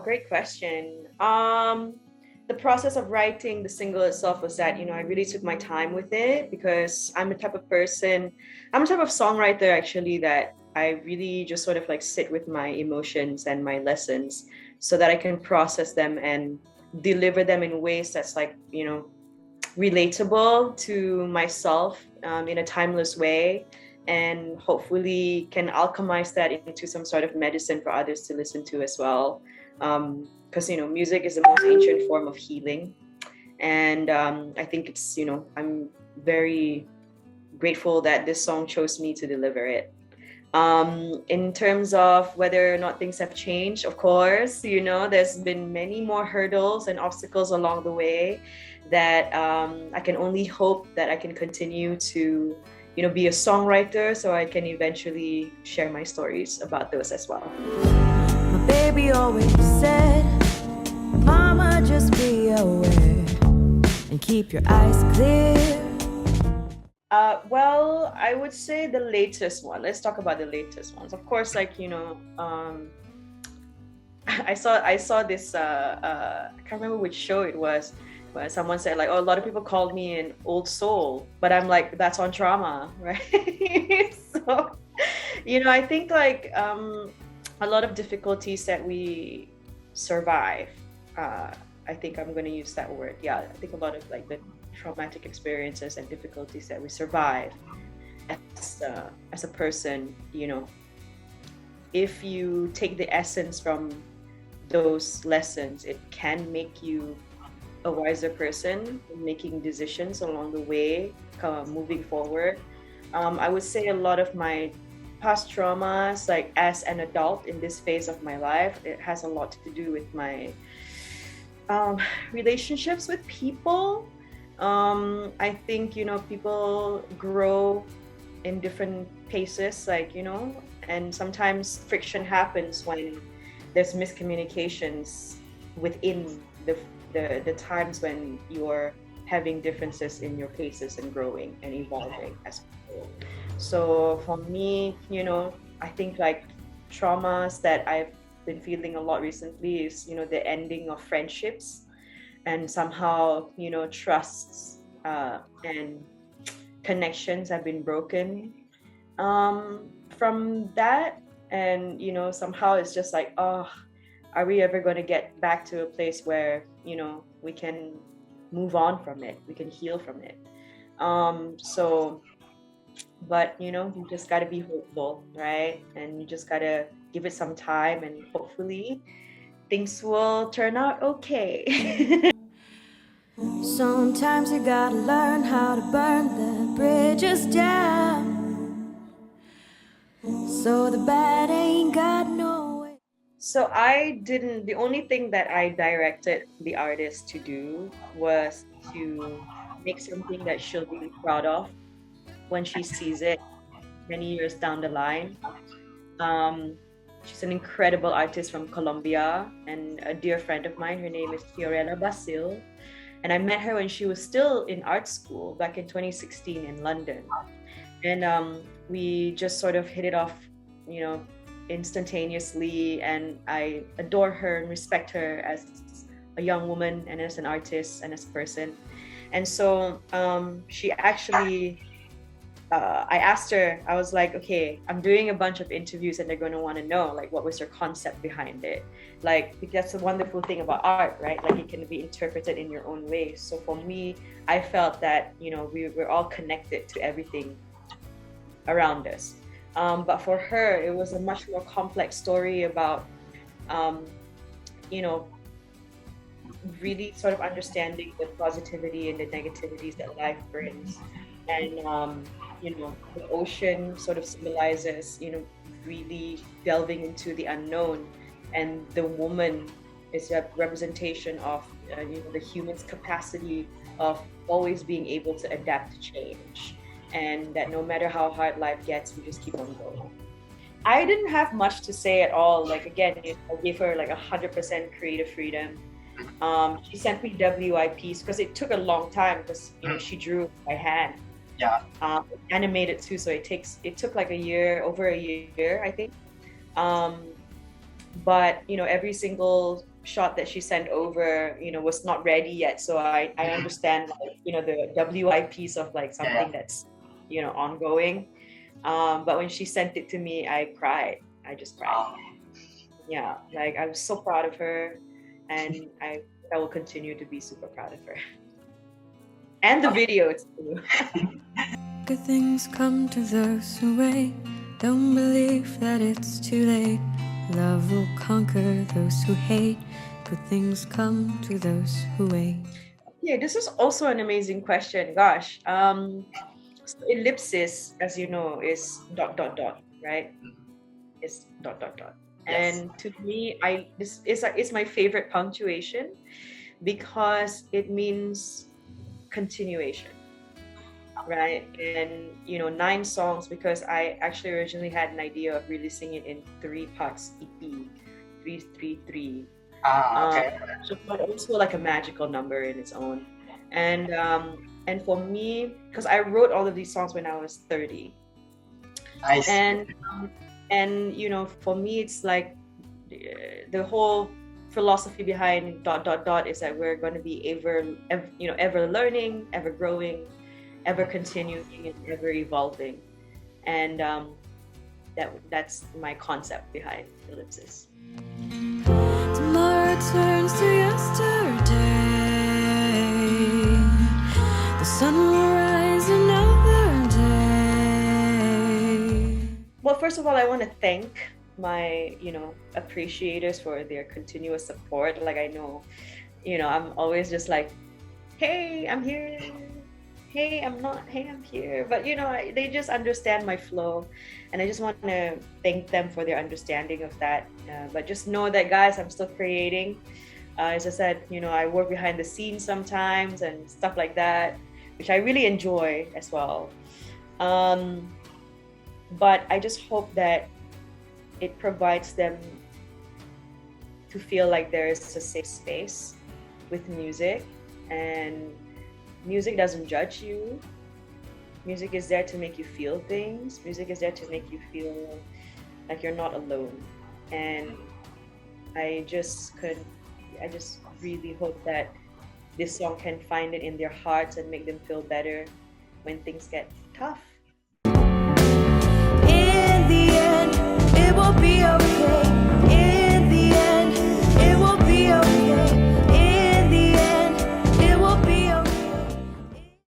great question. The process of writing the single itself was that, I really took my time with it because I'm a type of songwriter actually that I really just sort of like sit with my emotions and my lessons so that I can process them and deliver them in ways that's like, relatable to myself in a timeless way, and hopefully can alchemize that into some sort of medicine for others to listen to as well. Because music is the most ancient form of healing, and I think it's I'm very grateful that this song chose me to deliver it. In terms of whether or not things have changed, of course, there's been many more hurdles and obstacles along the way that I can only hope that I can continue to, be a songwriter so I can eventually share my stories about those as well. My baby always said, Mama, just be aware and keep your eyes clear. Well, I would say the latest one. Let's talk about the latest ones. Of course, like, I saw this I can't remember which show it was, where someone said like, oh, a lot of people called me an old soul, but I'm like, that's on trauma, right? So, I think like a lot of difficulties that we survive. I think I'm going to use that word. Yeah, I think a lot of like the traumatic experiences and difficulties that we survive as a person, if you take the essence from those lessons, it can make you a wiser person, making decisions along the way, moving forward. I would say a lot of my past traumas, like as an adult in this phase of my life, it has a lot to do with my relationships with people. I think, people grow in different paces, like, and sometimes friction happens when there's miscommunications within the times when you're having differences in your paces and growing and evolving as people. So for me, I think like traumas that I've been feeling a lot recently is, the ending of friendships, and somehow, trusts and connections have been broken from that. And, somehow it's just like, oh, are we ever going to get back to a place where, we can move on from it, we can heal from it? But, you just got to be hopeful, right? And you just got to give it some time, and hopefully things will turn out okay. Sometimes you gotta learn how to burn the bridges down, so the bad ain't got no way. So the only thing that I directed the artist to do was to make something that she'll be proud of when she sees it many years down the line. She's an incredible artist from Colombia and a dear friend of mine. Her name is Fiorella Basil. And I met her when she was still in art school back in 2016 in London. And we just sort of hit it off, instantaneously. And I adore her and respect her as a young woman and as an artist and as a person. And so she actually, I asked her, I was like, okay, I'm doing a bunch of interviews and they're going to want to know, like, what was your concept behind it? Like, that's the wonderful thing about art, right? Like, it can be interpreted in your own ways. So for me, I felt that, we're all connected to everything around us. But for her, it was a much more complex story about, really sort of understanding the positivity and the negativities that life brings. And, the ocean sort of symbolizes, really delving into the unknown. And the woman is a representation of, the human's capacity of always being able to adapt to change. And that no matter how hard life gets, we just keep on going. I didn't have much to say at all. Like, again, I gave her like 100% creative freedom. She sent me WIPs because it took a long time because, she drew by hand. Yeah. Animated too, so it took like over a year, I think. But every single shot that she sent over, was not ready yet. So I understand, like, the WIPs of like something that's, ongoing. But when she sent it to me, I cried. I just cried. Yeah, like I was so proud of her, and I will continue to be super proud of her. And the video too. Good things come to those who wait. Don't believe that it's too late. Love will conquer those who hate. Good things come to those who wait. Yeah, this is also an amazing question. Gosh. So ellipsis, as you know, is dot dot dot, right? It's dot dot dot. Yes. And to me, this is my favorite punctuation because it means continuation, right? And 9 songs, because I actually originally had an idea of releasing it in 3 parts EP, 333. Okay. So but also like a magical number in its own. And for me, because I wrote all of these songs when I was 30, I see. and for me, it's like the whole philosophy behind dot dot dot is that we're going to be ever learning, ever growing, ever continuing, and ever evolving. And that's my concept behind Ellipses. Tomorrow turns to yesterday. The sun will rise another day. Well, first of all, I want to thank my appreciators for their continuous support. Like, I know I'm always just like, hey, I'm here, hey, I'm not, hey, I'm here, but they just understand my flow, and I just want to thank them for their understanding of that. But just know that, guys, I'm still creating. As I said, I work behind the scenes sometimes and stuff like that, which I really enjoy as well. But I just hope that it provides them to feel like there's a safe space with music, and music doesn't judge you. Music is there to make you feel things. Music is there to make you feel like you're not alone. And I just really hope that this song can find it in their hearts and make them feel better when things get tough.